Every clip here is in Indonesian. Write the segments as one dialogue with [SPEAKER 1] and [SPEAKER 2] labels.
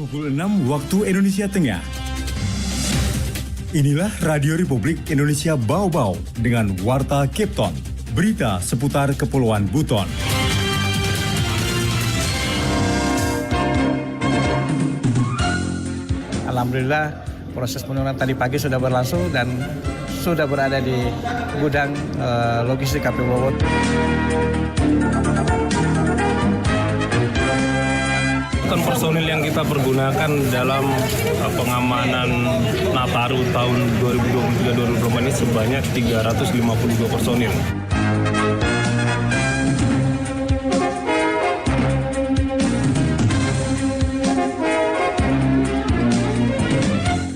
[SPEAKER 1] Pukul 6 waktu Indonesia Tengah. Inilah Radio Republik Indonesia Bau-Bau dengan Warta Kepton. Berita seputar Kepulauan Buton.
[SPEAKER 2] Alhamdulillah proses penurunan tadi pagi sudah berlangsung dan sudah berada di gudang logistik KPU Bobot.
[SPEAKER 3] Personil yang kita pergunakan dalam pengamanan Nataru tahun 2023-2024 ini sebanyak 352 personil.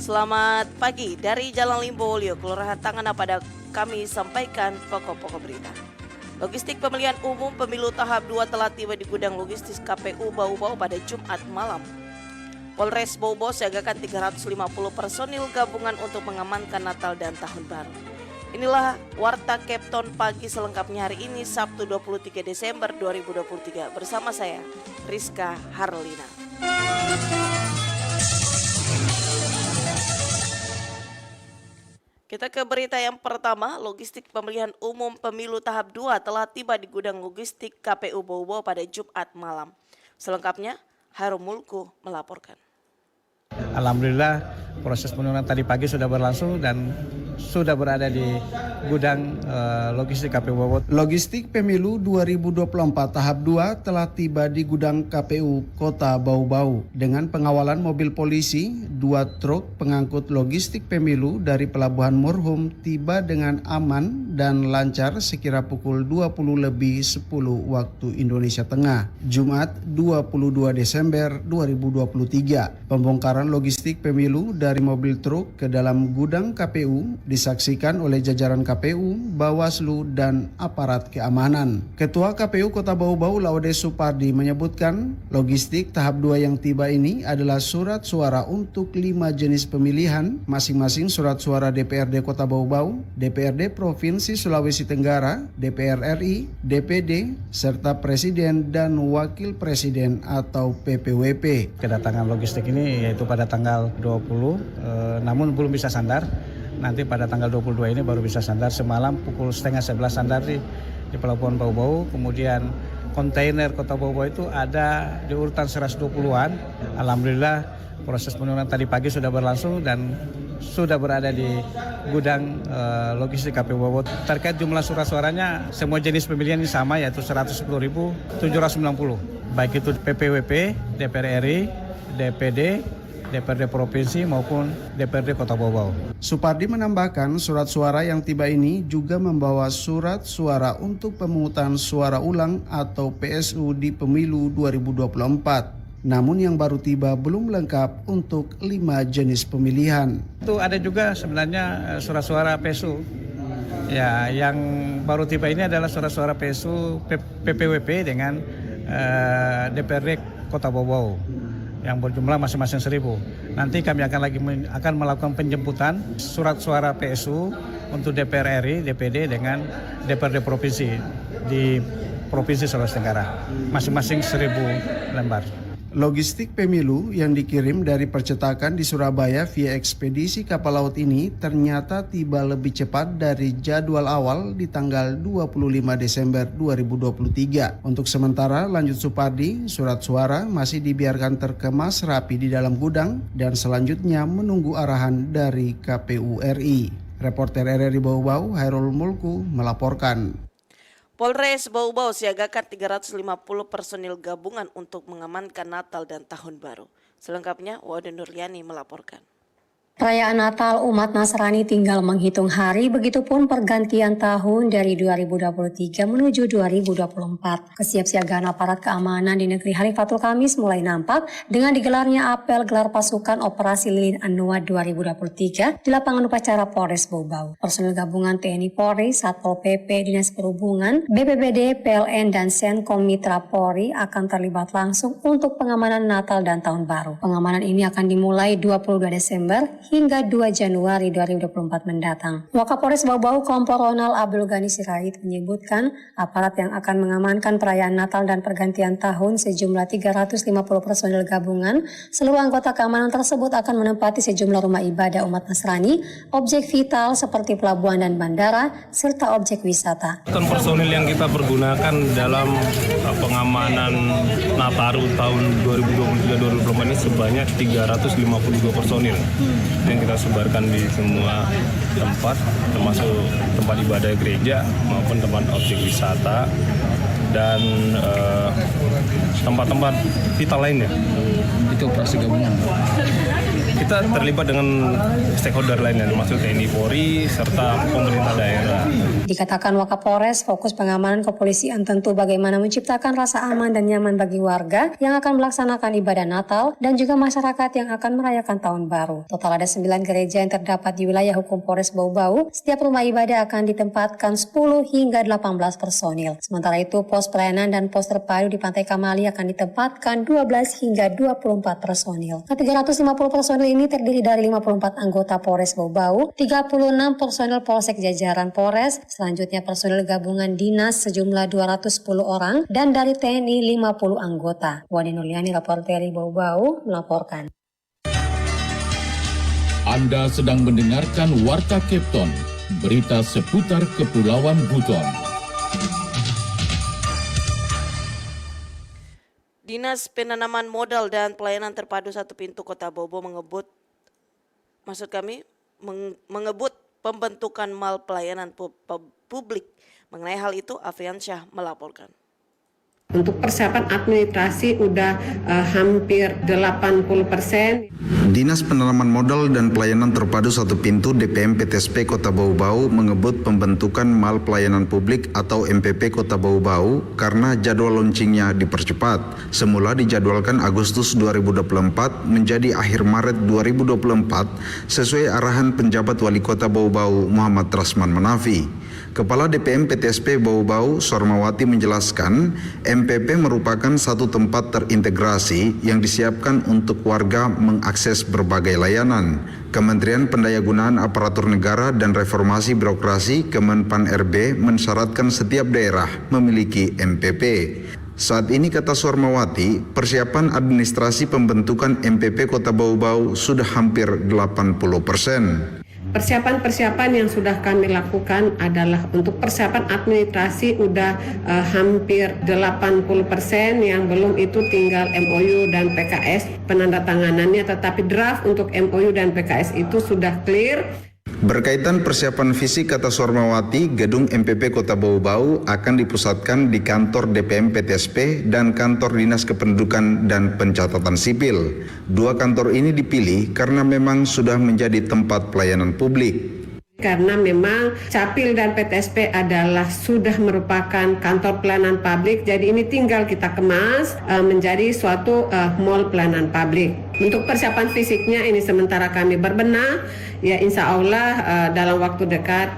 [SPEAKER 4] Selamat pagi dari Jalan Limbolio, Kelurahan Tangana. Pada kami sampaikan pokok-pokok berita. Logistik pemilihan umum pemilu tahap 2 telah tiba di gudang logistik KPU Bau-Bau pada Jumat malam. Polres Bau-Bau siagakan 350 personil gabungan untuk mengamankan Natal dan Tahun Baru. Inilah Warta Kepton pagi selengkapnya hari ini Sabtu 23 Desember 2023 bersama saya Rizka Harlina. Kita ke berita yang pertama, logistik pemilihan umum pemilu tahap 2 telah tiba di gudang logistik KPU Bau-Bau pada Jumat malam. Selengkapnya, Harum Mulku melaporkan.
[SPEAKER 2] Alhamdulillah proses penurunan tadi pagi sudah berlangsung dan sudah berada di gudang logistik KPU Bobot.
[SPEAKER 5] Logistik Pemilu 2024 tahap 2 telah tiba di gudang KPU Kota Bau-Bau dengan pengawalan mobil polisi. 2 truk pengangkut logistik pemilu dari Pelabuhan Murhum tiba dengan aman dan lancar sekira pukul 20:10 waktu Indonesia Tengah, Jumat 22 Desember 2023. Pembongkaran logistik pemilu dari mobil truk ke dalam gudang KPU disaksikan oleh jajaran KPU, Bawaslu, dan aparat keamanan. Ketua KPU Kota Bau-Bau Laude Supardi menyebutkan logistik tahap 2 yang tiba ini adalah surat suara untuk 5 jenis pemilihan, masing-masing surat suara DPRD Kota Bau-Bau, DPRD Provinsi Sulawesi Tenggara, DPR RI, DPD, serta Presiden dan Wakil Presiden atau PPWP.
[SPEAKER 2] Kedatangan logistik ini yaitu pada tanggal 20, namun belum bisa sandar. Nanti pada tanggal 22 ini baru bisa sandar. Semalam pukul 10:30 sandar di Pelabuhan Bau-Bau. Kemudian kontainer Kota Bau-Bau itu ada di urutan 120-an. Alhamdulillah proses penurunan tadi pagi sudah berlangsung dan sudah berada di gudang logistik KPU Bobot. Terkait jumlah surat suaranya, semua jenis pemilihan ini sama, yaitu 110.790. Baik itu PPWP, DPR RI, DPD, DPRD Provinsi maupun DPRD Kota Bau-Bau.
[SPEAKER 5] Supardi menambahkan surat suara yang tiba ini juga membawa surat suara untuk pemungutan suara ulang atau PSU di pemilu 2024. Namun yang baru tiba belum lengkap untuk 5 jenis pemilihan.
[SPEAKER 2] Itu ada juga sebenarnya surat suara PSU. Ya, yang baru tiba ini adalah surat suara PSU PPWP dengan DPRD Kota Bau-Bau yang berjumlah masing-masing 1.000. Nanti kami akan melakukan penjemputan surat suara PSU untuk DPR RI, DPD dengan DPRD Provinsi di Provinsi Sulawesi Tenggara, masing-masing 1.000 lembar.
[SPEAKER 5] Logistik pemilu yang dikirim dari percetakan di Surabaya via ekspedisi kapal laut ini ternyata tiba lebih cepat dari jadwal awal di tanggal 25 Desember 2023. Untuk sementara, lanjut Supardi, surat suara masih dibiarkan terkemas rapi di dalam gudang dan selanjutnya menunggu arahan dari KPU RI. Reporter RRI Bau-Bau, Hairul Mulku melaporkan.
[SPEAKER 4] Polres Bau-Bau siagakan 350 personil gabungan untuk mengamankan Natal dan Tahun Baru. Selengkapnya, Wade Nurliani melaporkan.
[SPEAKER 6] Perayaan Natal umat Nasrani tinggal menghitung hari, begitupun pergantian tahun dari 2023 menuju 2024. Kesiapsiagaan aparat keamanan di negeri Halifatul Kamis mulai nampak dengan digelarnya apel gelar pasukan Operasi Lilin Anua 2023 di lapangan upacara Polres Bau-Bau. Personil gabungan TNI Polri, Satpol PP, Dinas Perhubungan, BPBD, PLN, dan Senkom Mitra Polri akan terlibat langsung untuk pengamanan Natal dan Tahun Baru. Pengamanan ini akan dimulai 22 Desember hingga 2 Januari 2024 mendatang. Wakapolres Bau-Bau Kompol Ronald Abdul Ghani Sirait menyebutkan aparat yang akan mengamankan perayaan Natal dan pergantian tahun sejumlah 350 personil gabungan. Seluruh anggota keamanan tersebut akan menempati sejumlah rumah ibadah umat Nasrani, objek vital seperti pelabuhan dan bandara, serta objek wisata.
[SPEAKER 3] Personil yang kita pergunakan dalam pengamanan Nataru tahun 2023-2024 ini sebanyak 352 personil yang kita sebarkan di semua tempat, termasuk tempat ibadah gereja maupun tempat objek wisata dan tempat-tempat vital lainnya.
[SPEAKER 7] Itu operasi gabungan.
[SPEAKER 3] Kita terlibat dengan stakeholder lainnya, termasuk TNI Polri serta pemerintah daerah.
[SPEAKER 6] Dikatakan Wakapolres, fokus pengamanan kepolisian tentu bagaimana menciptakan rasa aman dan nyaman bagi warga yang akan melaksanakan ibadah Natal dan juga masyarakat yang akan merayakan Tahun Baru. Total ada 9 gereja yang terdapat di wilayah hukum Polres Bau-Bau. Setiap rumah ibadah akan ditempatkan 10 hingga 18 personil. Sementara itu, pos pelayanan dan pos terpadu di Pantai Kamali akan ditempatkan 12 hingga 24 personil. Ke 350 personil ini terdiri dari 54 anggota Polres Bau-Bau, 36 personil Polsek jajaran Polres, selanjutnya personil gabungan dinas sejumlah 210 orang, dan dari TNI 50 anggota. Wani Nurliani, reporter dari Bau-Bau, melaporkan.
[SPEAKER 8] Anda sedang mendengarkan Warta Kepton, berita seputar Kepulauan Buton.
[SPEAKER 4] Dinas Penanaman Modal dan Pelayanan Terpadu Satu Pintu Kota Bau-Bau mengebut pembentukan mal pelayanan publik. Mengenai hal itu, Afriansyah melaporkan.
[SPEAKER 9] Untuk persiapan administrasi udah hampir 80%.
[SPEAKER 10] Dinas Penanaman Modal dan Pelayanan Terpadu Satu Pintu DPM PTSP Kota Bau-Bau mengebut pembentukan Mal Pelayanan Publik atau MPP Kota Bau-Bau karena jadwal launchingnya dipercepat. Semula dijadwalkan Agustus 2024 menjadi akhir Maret 2024 sesuai arahan penjabat Wali Kota Bau-Bau Muhammad Rasman Manafi. Kepala DPM PTSP Bau-Bau Sormawati menjelaskan MPP merupakan satu tempat terintegrasi yang disiapkan untuk warga mengakses berbagai layanan. Kementerian Pendayagunaan Aparatur Negara dan Reformasi Birokrasi Kemenpan RB mensyaratkan setiap daerah memiliki MPP. Saat ini, kata Sormawati, persiapan administrasi pembentukan MPP Kota Bau-Bau sudah hampir 80%.
[SPEAKER 9] Persiapan-persiapan yang sudah kami lakukan adalah untuk persiapan administrasi udah hampir 80%, yang belum itu tinggal MOU dan PKS penandatanganannya, tetapi draft untuk MOU dan PKS itu sudah clear.
[SPEAKER 10] Berkaitan persiapan fisik, kata Sormawati, gedung MPP Kota Bau-Bau akan dipusatkan di kantor DPM PTSP dan kantor Dinas Kependudukan dan Pencatatan Sipil. Dua kantor ini dipilih karena memang sudah menjadi tempat pelayanan publik.
[SPEAKER 9] Karena memang Capil dan PTSP adalah sudah merupakan kantor pelayanan publik, jadi ini tinggal kita kemas menjadi suatu mall pelayanan publik. Untuk persiapan fisiknya ini sementara kami berbenah, ya insya Allah dalam waktu dekat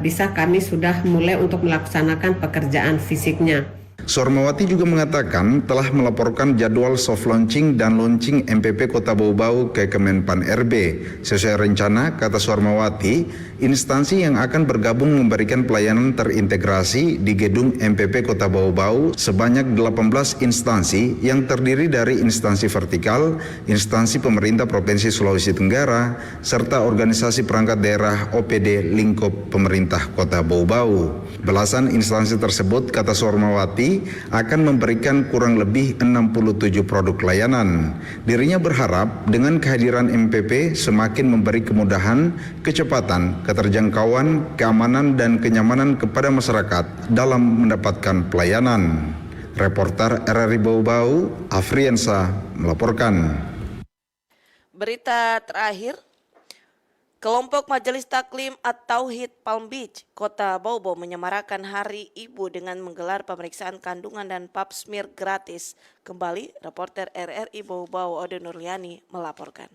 [SPEAKER 9] bisa kami sudah mulai untuk melaksanakan pekerjaan fisiknya.
[SPEAKER 10] Sormawati juga mengatakan telah melaporkan jadwal soft launching dan launching MPP Kota Bau-Bau ke Kemenpan RB. Sesuai rencana, kata Sormawati, instansi yang akan bergabung memberikan pelayanan terintegrasi di gedung MPP Kota Bau-Bau sebanyak 18 instansi yang terdiri dari instansi vertikal, instansi pemerintah Provinsi Sulawesi Tenggara, serta organisasi perangkat daerah OPD lingkup pemerintah Kota Bau-Bau. Belasan instansi tersebut, kata Sormawati, akan memberikan kurang lebih 67 produk layanan. Dirinya berharap dengan kehadiran MPP semakin memberi kemudahan, kecepatan, keterjangkauan, keamanan, dan kenyamanan kepada masyarakat dalam mendapatkan pelayanan. Reporter RRI Bau-Bau, Afriansa, melaporkan.
[SPEAKER 4] Berita terakhir, kelompok Majelis Taklim At-Tauhid Palm Beach, Kota Bau-Bau menyemarakan Hari Ibu dengan menggelar pemeriksaan kandungan dan pap smear gratis. Kembali, reporter RRI Bau-Bau Ode Nurliani melaporkan.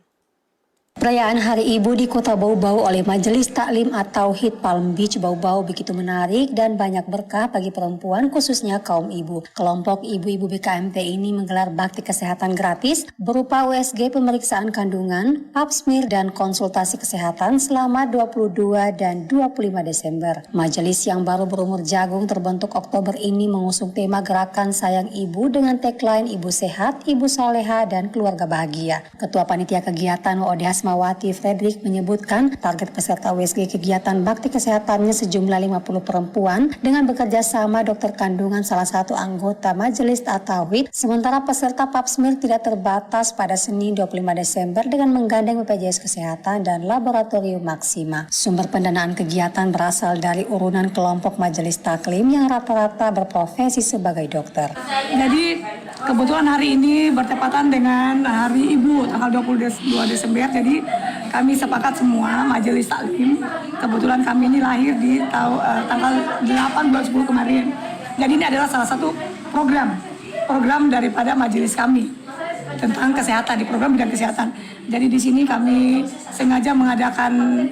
[SPEAKER 6] Perayaan Hari Ibu di Kota Bau-Bau oleh Majelis Taklim At-Tauhid Palm Beach Bau-Bau begitu menarik dan banyak berkah bagi perempuan khususnya kaum ibu. Kelompok ibu-ibu BKMT ini menggelar bakti kesehatan gratis berupa USG pemeriksaan kandungan, pap smear dan konsultasi kesehatan selama 22 dan 25 Desember. Majelis yang baru berumur jagung terbentuk Oktober ini mengusung tema Gerakan Sayang Ibu dengan tagline Ibu Sehat, Ibu Saleha dan Keluarga Bahagia. Ketua Panitia Kegiatan Wa'ode Asmawati Fredrik menyebutkan target peserta USG kegiatan bakti kesehatannya sejumlah 50 perempuan dengan bekerja sama dokter kandungan salah satu anggota Majelis At-Tauhid. Sementara peserta pap smear tidak terbatas pada Senin 25 Desember dengan menggandeng BPJS Kesehatan dan Laboratorium Maksima. Sumber pendanaan kegiatan berasal dari urunan kelompok Majelis Taklim yang rata-rata berprofesi sebagai dokter.
[SPEAKER 11] Jadi kebetulan hari ini bertepatan dengan Hari Ibu tanggal 22 Desember. Jadi kami sepakat semua Majelis Taklim. Kebetulan kami ini lahir di tanggal 8 bulan 10 kemarin. Jadi ini adalah salah satu program daripada majelis kami tentang kesehatan, di program bidang kesehatan. Jadi di sini kami sengaja mengadakan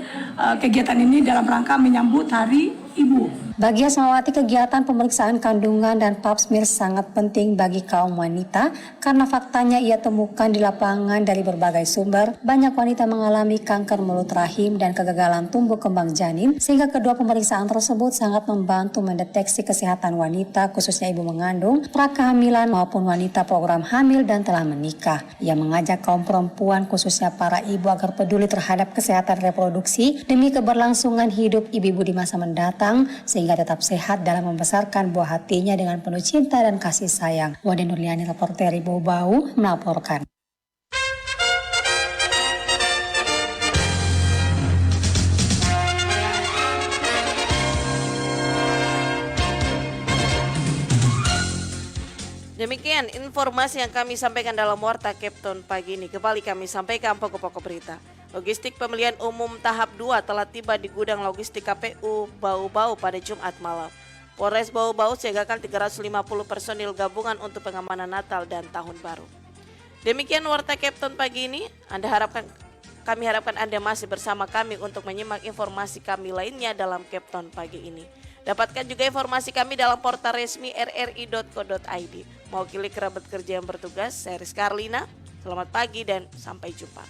[SPEAKER 11] kegiatan ini dalam rangka menyambut Hari Ibu.
[SPEAKER 6] Bagi Asmawati, kegiatan pemeriksaan kandungan dan pap smear sangat penting bagi kaum wanita karena faktanya ia temukan di lapangan dari berbagai sumber. Banyak wanita mengalami kanker mulut rahim dan kegagalan tumbuh kembang janin sehingga kedua pemeriksaan tersebut sangat membantu mendeteksi kesehatan wanita khususnya ibu mengandung, prakehamilan maupun wanita program hamil dan telah menikah. Ia mengajak kaum perempuan khususnya para ibu agar peduli terhadap kesehatan reproduksi demi keberlangsungan hidup ibu-ibu di masa mendatang sehingga tetap sehat dalam membesarkan buah hatinya dengan penuh cinta dan kasih sayang. Wade Nurliani, reporter Bau-Bau, melaporkan.
[SPEAKER 4] Demikian informasi yang kami sampaikan dalam Warta Kepton pagi ini. Kembali kami sampaikan pokok-pokok berita. Logistik pemilihan umum tahap 2 telah tiba di gudang logistik KPU Bau-Bau pada Jumat malam. Polres Bau-Bau siagakan 350 personil gabungan untuk pengamanan Natal dan Tahun Baru. Demikian Warta Kepton pagi ini. Kami harapkan Anda masih bersama kami untuk menyimak informasi kami lainnya dalam Kepton pagi ini. Dapatkan juga informasi kami dalam portal resmi rri.co.id. Mewakili kerabat kerja yang bertugas, saya Rizka Arlina. Selamat pagi dan sampai jumpa.